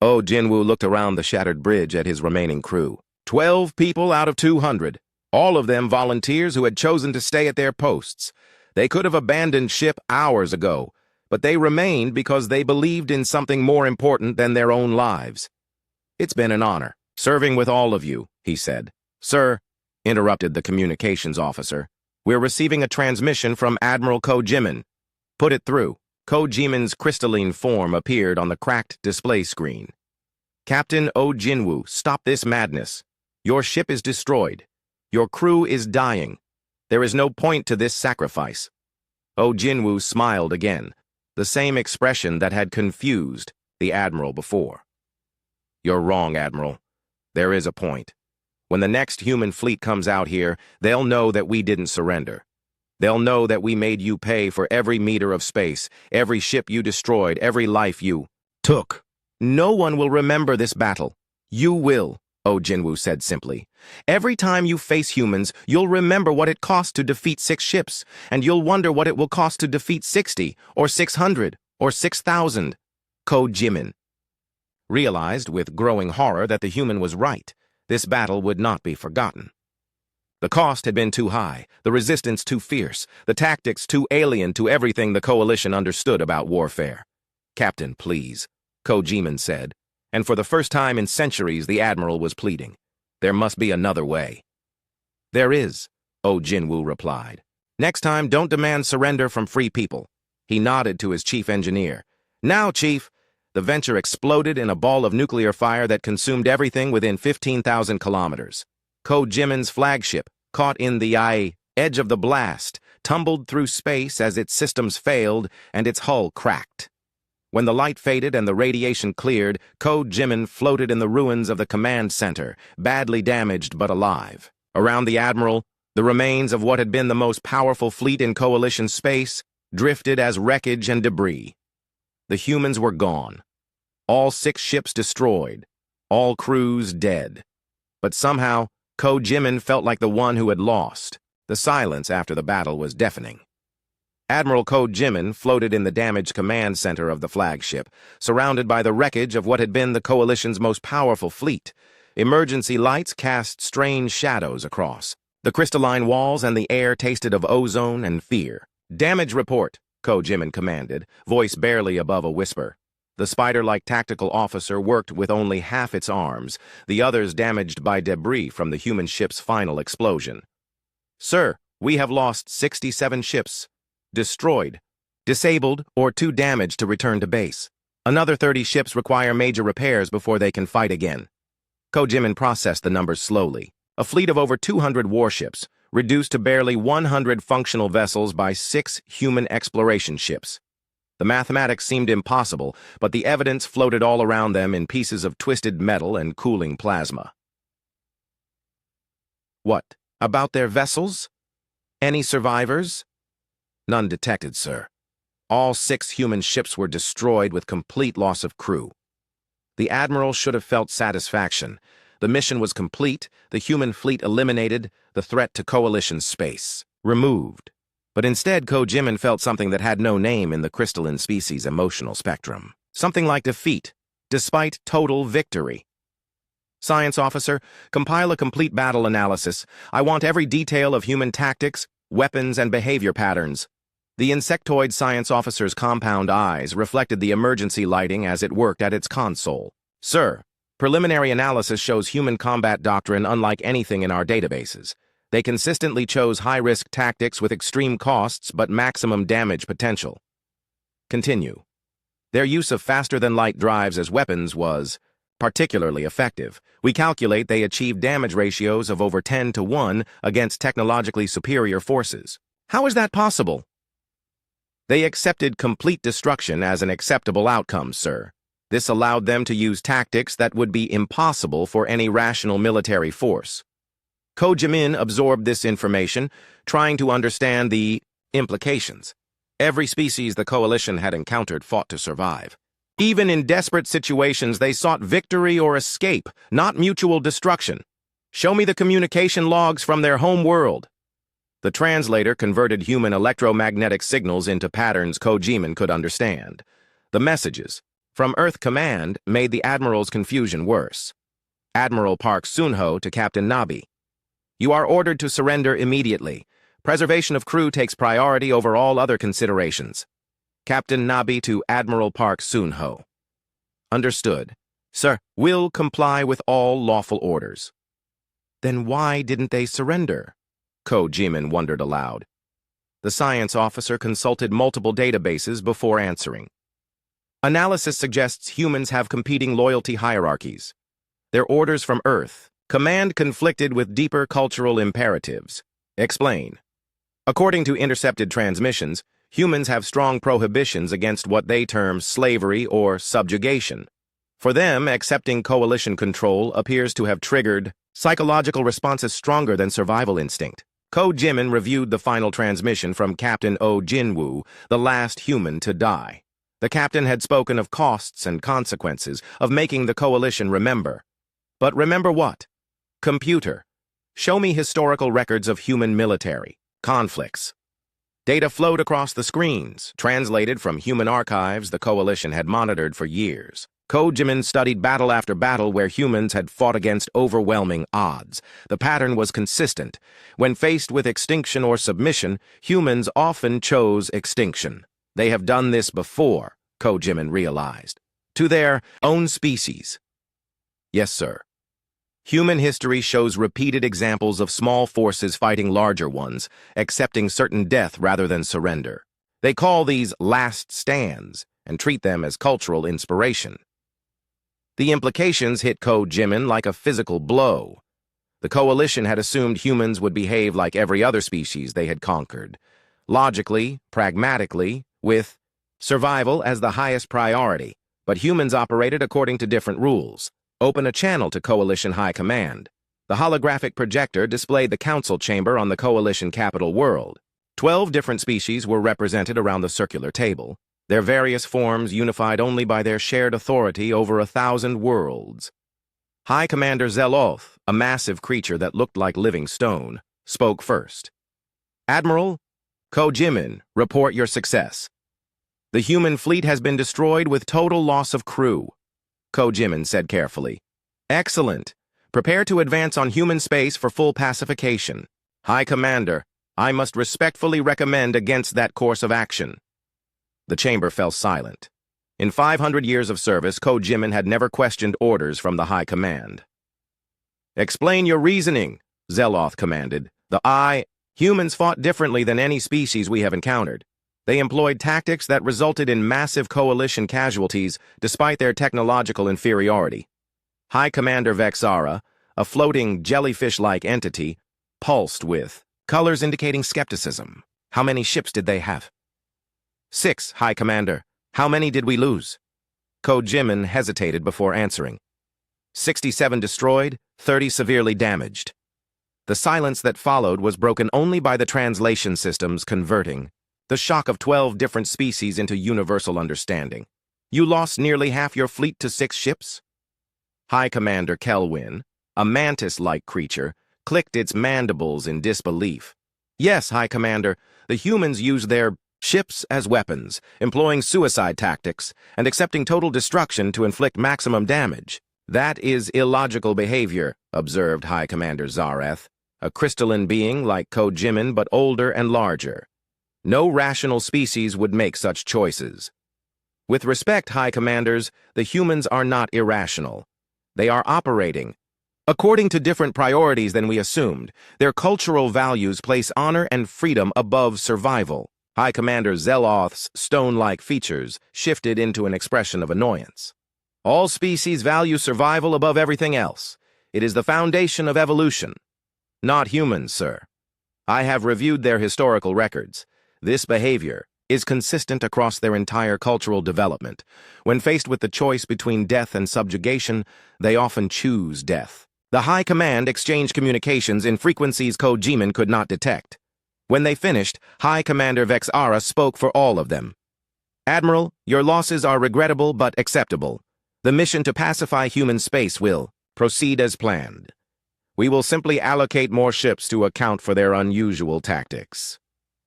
Speaker 1: Oh Jinwoo looked around the shattered bridge at his remaining crew. 12 people out of 200. All of them volunteers who had chosen to stay at their posts. They could have abandoned ship hours ago, but they remained because they believed in something more important than their own lives. "It's been an honor, serving with all of you," he said. "Sir," interrupted the communications officer, "we're receiving a transmission from Admiral Jimin." "Put it through." Jimin's crystalline form appeared on the cracked display screen. "Captain Oh Jinwoo, stop this madness. Your ship is destroyed. Your crew is dying. There is no point to this sacrifice." Oh Jinwoo smiled again, the same expression that had confused the Admiral before. "You're wrong, Admiral. There is a point. When the next human fleet comes out here, they'll know that we didn't surrender. They'll know that we made you pay for every meter of space, every ship you destroyed, every life you took. No one will remember this battle. You will," Oh Jinwoo said simply. "Every time you face humans, you'll remember what it cost to defeat 6 ships, and you'll wonder what it will cost to defeat 60, or 600, or 6,000. Jimin realized with growing horror that the human was right. This battle would not be forgotten. The cost had been too high, the resistance too fierce, the tactics too alien to everything the coalition understood about warfare. "Captain, please," Jimin said, and for the first time in centuries the Admiral was pleading. "There must be another way." "There is," Oh Jinwoo replied. "Next time, don't demand surrender from free people." He nodded to his chief engineer. "Now, Chief." The Venture exploded in a ball of nuclear fire that consumed everything within 15,000 kilometers. Jimin's flagship, caught in the edge of the blast, tumbled through space as its systems failed and its hull cracked. When the light faded and the radiation cleared, Jimin floated in the ruins of the command center, badly damaged but alive. Around the Admiral, the remains of what had been the most powerful fleet in Coalition space drifted as wreckage and debris. The humans were gone. All 6 ships destroyed. All crews dead. But somehow, Jimin felt like the one who had lost. The silence after the battle was deafening. Admiral Ko Jimin floated in the damaged command center of the flagship, surrounded by the wreckage of what had been the Coalition's most powerful fleet. Emergency lights cast strange shadows across. The crystalline walls and the air tasted of ozone and fear. "Damage report," Ko Jimin commanded, voice barely above a whisper. The spider-like tactical officer worked with only half its arms, the others damaged by debris from the human ship's final explosion. "Sir, we have lost 67 ships. Destroyed, disabled, or too damaged to return to base. Another 30 ships require major repairs before they can fight again." Ko Jimin processed the numbers slowly. A fleet of over 200 warships, reduced to barely 100 functional vessels by 6 human exploration ships. The mathematics seemed impossible, but the evidence floated all around them in pieces of twisted metal and cooling plasma. "What about their vessels? Any survivors?" "None detected, sir. All 6 human ships were destroyed with complete loss of crew." The Admiral should have felt satisfaction. The mission was complete, the human fleet eliminated, the threat to Coalition space removed. But instead, Ko Jimin felt something that had no name in the crystalline species' emotional spectrum. Something like defeat, despite total victory. "Science officer, compile a complete battle analysis. I want every detail of human tactics, weapons, and behavior patterns." The insectoid science officer's compound eyes reflected the emergency lighting as it worked at its console. "Sir, preliminary analysis shows human combat doctrine unlike anything in our databases. They consistently chose high-risk tactics with extreme costs but maximum damage potential." Continue. "Their use of faster-than-light drives as weapons was particularly effective. We calculate they achieved damage ratios of over 10 to 1 against technologically superior forces." "How is that possible?" "They accepted complete destruction as an acceptable outcome, sir. This allowed them to use tactics that would be impossible for any rational military force." Ko Jimin absorbed this information, trying to understand the implications. Every species the Coalition had encountered fought to survive. Even in desperate situations, they sought victory or escape, not mutual destruction. "Show me the communication logs from their home world." The translator converted human electromagnetic signals into patterns Ko Jimin could understand. The messages from Earth Command made the Admiral's confusion worse. Admiral Park Soon-ho to Captain Nabi. "You are ordered to surrender immediately. Preservation of crew takes priority over all other considerations." Captain Nabi to Admiral Park Soon-ho. "Understood. Sir, will comply with all lawful orders." "Then why didn't they surrender?" Ko Jimin wondered aloud. The science officer consulted multiple databases before answering. "Analysis suggests humans have competing loyalty hierarchies. Their orders from Earth Command conflicted with deeper cultural imperatives." Explain. "According to intercepted transmissions, humans have strong prohibitions against what they term slavery or subjugation. For them, accepting Coalition control appears to have triggered psychological responses stronger than survival instinct." Ko Jimin reviewed the final transmission from Captain Oh Jinwoo, the last human to die. The captain had spoken of costs and consequences, of making the Coalition remember. But remember what? "Computer, show me historical records of human military conflicts." Data flowed across the screens, translated from human archives the Coalition had monitored for years. Ko Jimin studied battle after battle where humans had fought against overwhelming odds. The pattern was consistent. When faced with extinction or submission, humans often chose extinction. They have done this before, Ko Jimin realized. To their own species. Yes, sir. Human history shows repeated examples of small forces fighting larger ones, accepting certain death rather than surrender. They call these last stands and treat them as cultural inspiration. The implications hit Ko Jimin like a physical blow. The Coalition had assumed humans would behave like every other species they had conquered, logically, pragmatically, with survival as the highest priority, but humans operated according to different rules. Open a channel to Coalition High Command. The holographic projector displayed the council chamber on the Coalition capital world. 12 different species were represented around the circular table, their various forms unified only by their shared authority over 1,000 worlds. High Commander Zeloth, a massive creature that looked like living stone, spoke first. "Admiral, Ko-Jimin, report your success. The human fleet has been destroyed with total loss of crew, Ko-Jimin said carefully. Excellent. Prepare to advance on human space for full pacification. High Commander, I must respectfully recommend against that course of action. The chamber fell silent. In 500 years of service, Ko-Jimin had never questioned orders from the High Command. Explain your reasoning, Zeloth commanded. Humans fought differently than any species we have encountered. They employed tactics that resulted in massive coalition casualties despite their technological inferiority. High Commander Vexara, a floating jellyfish-like entity, pulsed with colors indicating skepticism. How many ships did they have? 6, High Commander. How many did we lose? Ko-Jimin hesitated before answering. 67 destroyed, 30 severely damaged. The silence that followed was broken only by the translation systems converting the shock of 12 different species into universal understanding. You lost nearly half your fleet to 6 ships? High Commander Kelwyn, a mantis-like creature, clicked its mandibles in disbelief. Yes, High Commander, the humans used their ships as weapons, employing suicide tactics and accepting total destruction to inflict maximum damage. That is illogical behavior, observed High Commander Zareth, a crystalline being like Ko-Jimin but older and larger. No rational species would make such choices. With respect, High Commanders, the humans are not irrational. They are operating according to different priorities than we assumed. Their cultural values place honor and freedom above survival. High Commander Zeloth's stone-like features shifted into an expression of annoyance. All species value survival above everything else. It is the foundation of evolution. Not humans, sir. I have reviewed their historical records. This behavior is consistent across their entire cultural development. When faced with the choice between death and subjugation, they often choose death. The High Command exchanged communications in frequencies Ko-Jimin could not detect. When they finished, High Commander Vexara spoke for all of them. Admiral, your losses are regrettable but acceptable. The mission to pacify human space will proceed as planned. We will simply allocate more ships to account for their unusual tactics.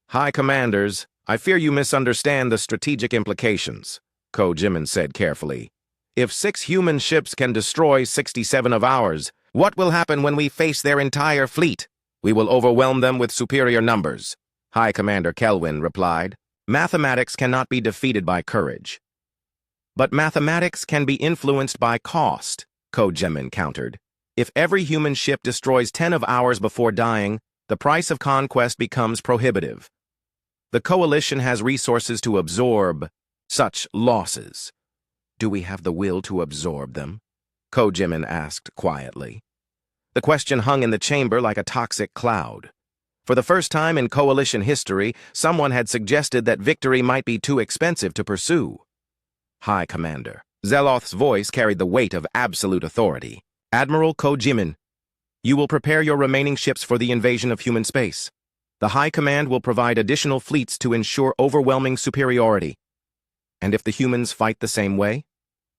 Speaker 1: High Commanders, I fear you misunderstand the strategic implications, Ko-Jimin said carefully. If 6 human ships can destroy 67 of ours, what will happen when we face their entire fleet? We will overwhelm them with superior numbers, High Commander Kelwyn replied. Mathematics cannot be defeated by courage. But mathematics can be influenced by cost, Ko-Jimin countered. If every human ship destroys 10 of ours before dying, the price of conquest becomes prohibitive. The coalition has resources to absorb such losses. Do we have the will to absorb them? Ko-Jimin asked quietly. The question hung in the chamber like a toxic cloud. For the first time in coalition history, someone had suggested that victory might be too expensive to pursue. High Commander. Zeloth's voice carried the weight of absolute authority. Admiral Ko-Jimin, you will prepare your remaining ships for the invasion of human space. The High Command will provide additional fleets to ensure overwhelming superiority. And if the humans fight the same way,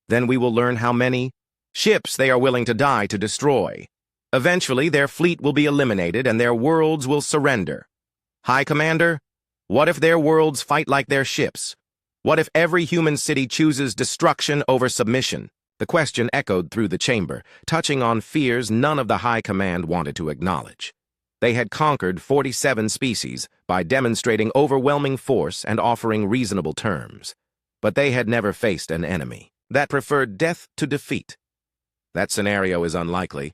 Speaker 1: then we will learn how many ships they are willing to die to destroy. Eventually, their fleet will be eliminated and their worlds will surrender. High Commander, what if their worlds fight like their ships? What if every human city chooses destruction over submission? The question echoed through the chamber, touching on fears none of the High Command wanted to acknowledge. They had conquered 47 species by demonstrating overwhelming force and offering reasonable terms. But they had never faced an enemy that preferred death to defeat. That scenario is unlikely,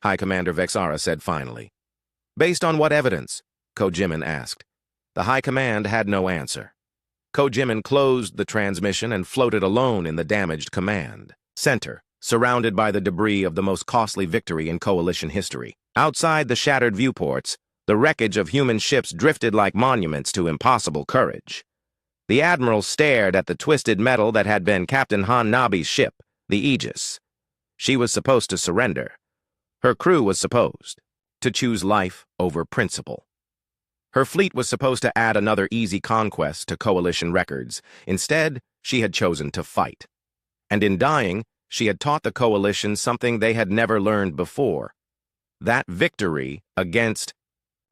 Speaker 1: High Commander Vexara said finally. Based on what evidence? Ko-Jimin asked. The High Command had no answer. Ko-Jimin closed the transmission and floated alone in the damaged command center, surrounded by the debris of the most costly victory in coalition history. Outside the shattered viewports, the wreckage of human ships drifted like monuments to impossible courage. The Admiral stared at the twisted metal that had been Captain Han Nabi's ship, the Aegis. She was supposed to surrender. Her crew was supposed to choose life over principle. Her fleet was supposed to add another easy conquest to coalition records. Instead, she had chosen to fight. And in dying, she had taught the coalition something they had never learned before. That victory against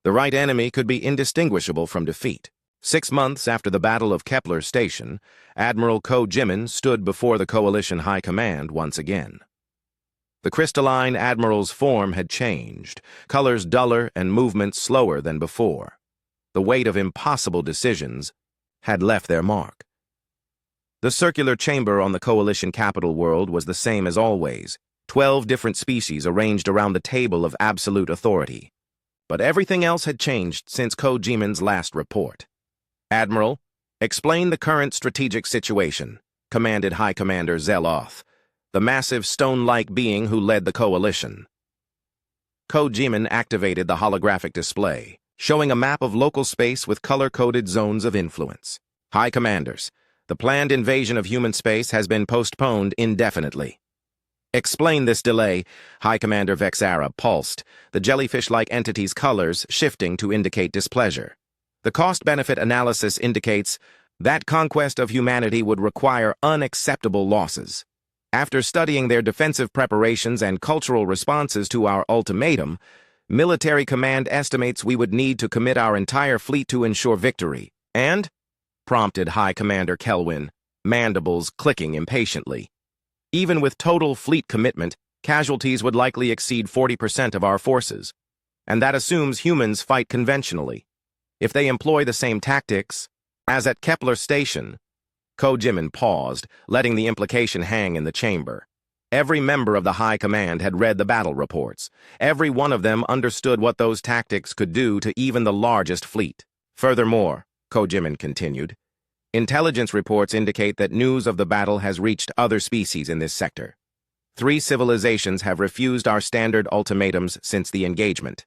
Speaker 1: the right enemy could be indistinguishable from defeat. 6 months after the Battle of Kepler Station, Admiral Ko Jimin stood before the Coalition High Command once again. The crystalline Admiral's form had changed, colors duller and movement slower than before. The weight of impossible decisions had left their mark. The circular chamber on the Coalition capital world was the same as always, 12 different species arranged around the table of absolute authority. But everything else had changed since Ko Jimin's last report. "Admiral, explain the current strategic situation," commanded High Commander Zeloth, the massive stone-like being who led the coalition. Ko Jimin activated the holographic display, showing a map of local space with color-coded zones of influence. "High Commanders, the planned invasion of human space has been postponed indefinitely." "Explain this delay," High Commander Vexara pulsed, the jellyfish-like entity's colors shifting to indicate displeasure. "The cost-benefit analysis indicates that conquest of humanity would require unacceptable losses. After studying their defensive preparations and cultural responses to our ultimatum, military command estimates we would need to commit our entire fleet to ensure victory." "And?" prompted High Commander Kelwin, mandibles clicking impatiently. "Even with total fleet commitment, casualties would likely exceed 40% of our forces. And that assumes humans fight conventionally. If they employ the same tactics as at Kepler Station..." Ko Jimin paused, letting the implication hang in the chamber. Every member of the High Command had read the battle reports. Every one of them understood what those tactics could do to even the largest fleet. "Furthermore," Ko Jimin continued, "intelligence reports indicate that news of the battle has reached other species in this sector. 3 civilizations have refused our standard ultimatums since the engagement."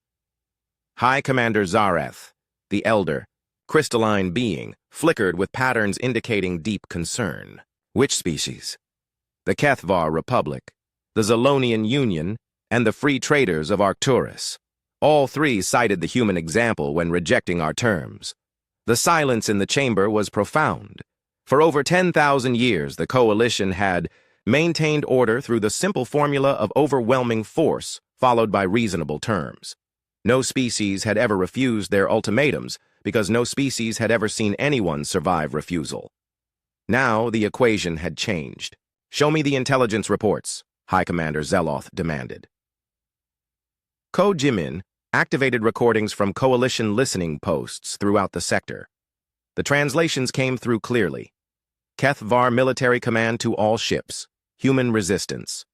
Speaker 1: High Commander Zareth, the Elder, crystalline being, flickered with patterns indicating deep concern. "Which species?" "The Kethvar Republic, the Zolonian Union, and the Free Traders of Arcturus. All 3 cited the human example when rejecting our terms." The silence in the chamber was profound. For over 10,000 years, the Coalition had maintained order through the simple formula of overwhelming force, followed by reasonable terms. No species had ever refused their ultimatums, because no species had ever seen anyone survive refusal. Now the equation had changed. "Show me the intelligence reports," High Commander Zeloth demanded. Ko Jimin activated recordings from Coalition listening posts throughout the sector. The translations came through clearly. "Kethvar Military Command to all ships. Human resistance.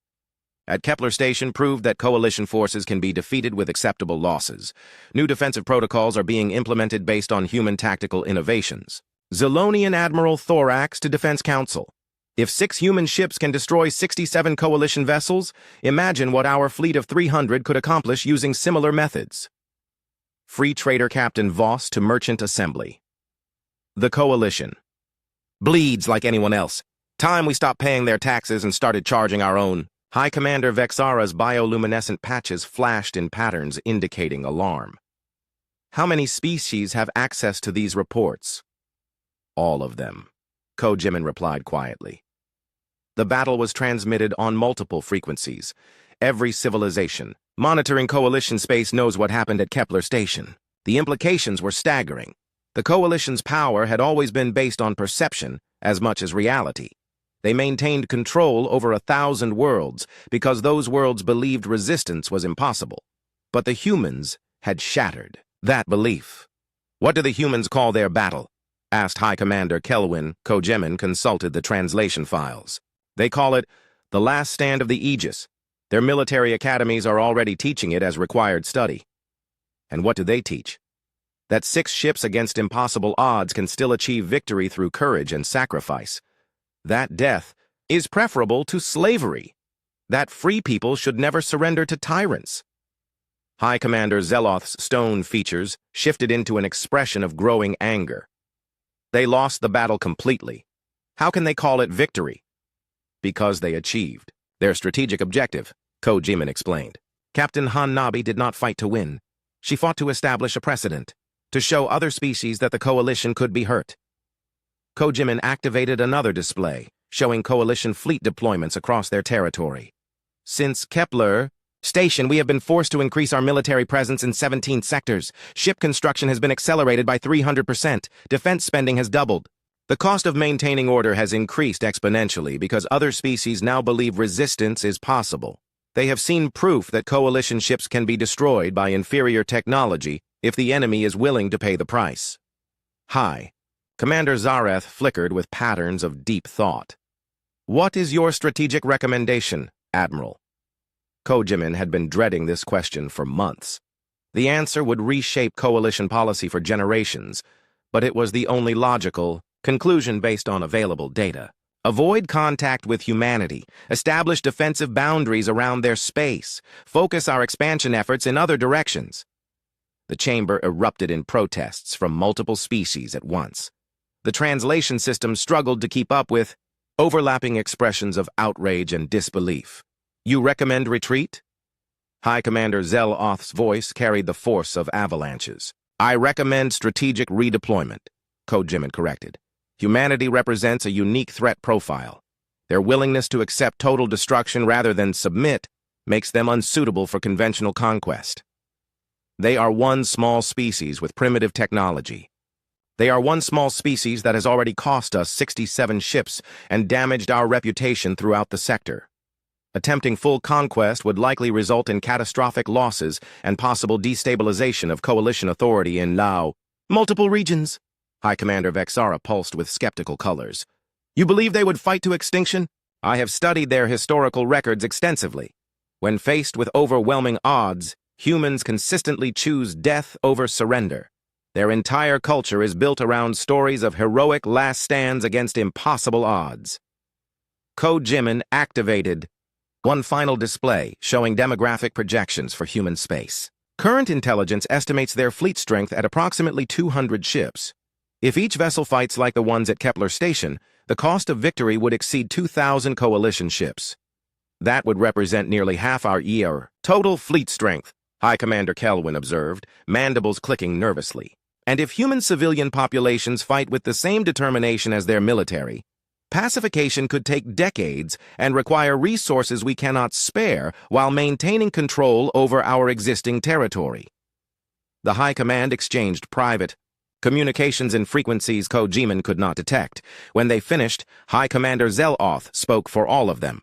Speaker 1: At Kepler Station proved that Coalition forces can be defeated with acceptable losses. New defensive protocols are being implemented based on human tactical innovations. Zolonian Admiral Thorax to Defense Council. If 6 human ships can destroy 67 Coalition vessels, imagine what our fleet of 300 could accomplish using similar methods." Free Trader Captain Voss to Merchant Assembly. "The Coalition bleeds like anyone else. Time we stopped paying their taxes and started charging our own." High Commander Vexara's bioluminescent patches flashed in patterns indicating alarm. "How many species have access to these reports?" "All of them," Ko Jimin replied quietly. The battle was transmitted on multiple frequencies. Every civilization monitoring Coalition space knows what happened at Kepler Station. The implications were staggering. The Coalition's power had always been based on perception as much as reality. They maintained control over 1,000 worlds because those worlds believed resistance was impossible. But the humans had shattered that belief. "What do the humans call their battle?" asked High Commander Kelwin. Ko Jimin consulted the translation files. "They call it the last stand of the Aegis. Their military academies are already teaching it as required study." "And what do they teach?" "That 6 ships against impossible odds can still achieve victory through courage and sacrifice. That death is preferable to slavery. That free people should never surrender to tyrants." High Commander Zeloth's stone features shifted into an expression of growing anger. "They lost the battle completely. How can they call it victory?" "Because they achieved their strategic objective," Ko Jimin explained. "Captain Han Nabi did not fight to win. She fought to establish a precedent, to show other species that the Coalition could be hurt." Ko Jimin activated another display, showing Coalition fleet deployments across their territory. "Since Kepler, Station, we have been forced to increase our military presence in 17 sectors. Ship construction has been accelerated by 300%. Defense spending has doubled. The cost of maintaining order has increased exponentially because other species now believe resistance is possible. They have seen proof that coalition ships can be destroyed by inferior technology if the enemy is willing to pay the price. Hi. Commander Zareth flickered with patterns of deep thought. What is your strategic recommendation, Admiral? Kojimin had been dreading this question for months. The answer would reshape coalition policy for generations, but it was the only logical conclusion based on available data. Avoid contact with humanity, establish defensive boundaries around their space, focus our expansion efforts in other directions. The chamber erupted in protests from multiple species at once. The translation system struggled to keep up with overlapping expressions of outrage and disbelief. You recommend retreat? High Commander Zel-Oth's voice carried the force of avalanches. I recommend strategic redeployment, Kojimin corrected. Humanity represents a unique threat profile. Their willingness to accept total destruction rather than submit makes them unsuitable for conventional conquest. They are one small species with primitive technology. They are one small species that has already cost us 67 ships and damaged our reputation throughout the sector. Attempting full conquest would likely result in catastrophic losses and possible destabilization of coalition authority in now multiple regions. High Commander Vexara pulsed with skeptical colors. You believe they would fight to extinction? I have studied their historical records extensively. When faced with overwhelming odds, humans consistently choose death over surrender. Their entire culture is built around stories of heroic last stands against impossible odds. Kojimin activated one final display showing demographic projections for human space. Current intelligence estimates their fleet strength at approximately 200 ships. If each vessel fights like the ones at Kepler Station, the cost of victory would exceed 2,000 coalition ships. That would represent nearly half our total fleet strength, High Commander Kelwin observed, mandibles clicking nervously. And if human civilian populations fight with the same determination as their military, pacification could take decades and require resources we cannot spare while maintaining control over our existing territory. The High Command exchanged private communications in frequencies Kojimin could not detect. When they finished, High Commander Zel-Oth spoke for all of them.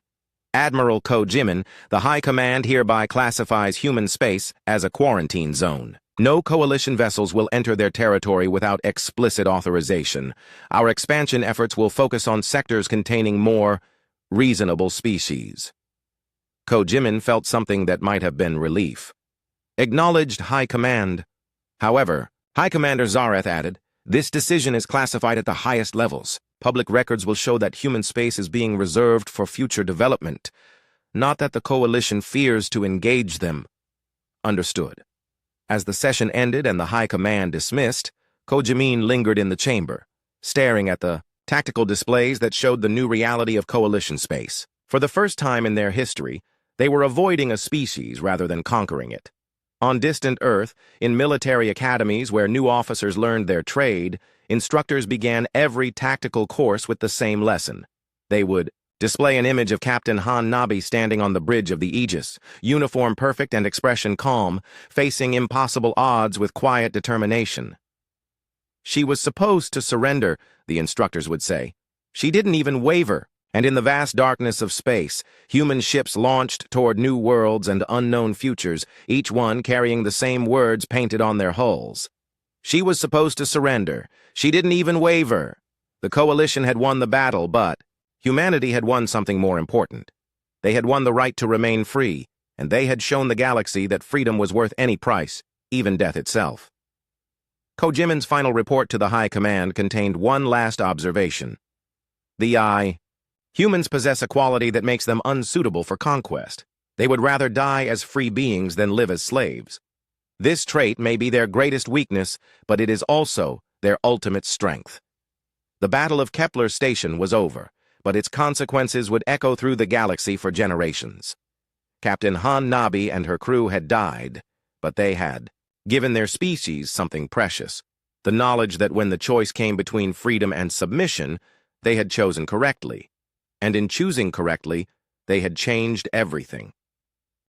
Speaker 1: Admiral Kojimin, the High Command hereby classifies human space as a quarantine zone. No coalition vessels will enter their territory without explicit authorization. Our expansion efforts will focus on sectors containing more reasonable species. Kojimin felt something that might have been relief. Acknowledged High Command. However, High Commander Zareth added, this decision is classified at the highest levels. Public records will show that human space is being reserved for future development, not that the coalition fears to engage them. Understood. As the session ended and the High Command dismissed, Kojimin lingered in the chamber, staring at the tactical displays that showed the new reality of coalition space. For the first time in their history, they were avoiding a species rather than conquering it. On distant Earth, in military academies where new officers learned their trade, instructors began every tactical course with the same lesson. They would display an image of Captain Han Nabi standing on the bridge of the Aegis, uniform perfect and expression calm, facing impossible odds with quiet determination. She was supposed to surrender, the instructors would say. She didn't even waver. And in the vast darkness of space, human ships launched toward new worlds and unknown futures, each one carrying the same words painted on their hulls. She was supposed to surrender. She didn't even waver. The coalition had won the battle, but humanity had won something more important. They had won the right to remain free, and they had shown the galaxy that freedom was worth any price, even death itself. Kojimin's final report to the High Command contained one last observation. Humans possess a quality that makes them unsuitable for conquest. They would rather die as free beings than live as slaves. This trait may be their greatest weakness, but it is also their ultimate strength. The Battle of Kepler Station was over, but its consequences would echo through the galaxy for generations. Captain Han Nabi and her crew had died, but they had given their species something precious, the knowledge that when the choice came between freedom and submission, they had chosen correctly. And in choosing correctly, they had changed everything.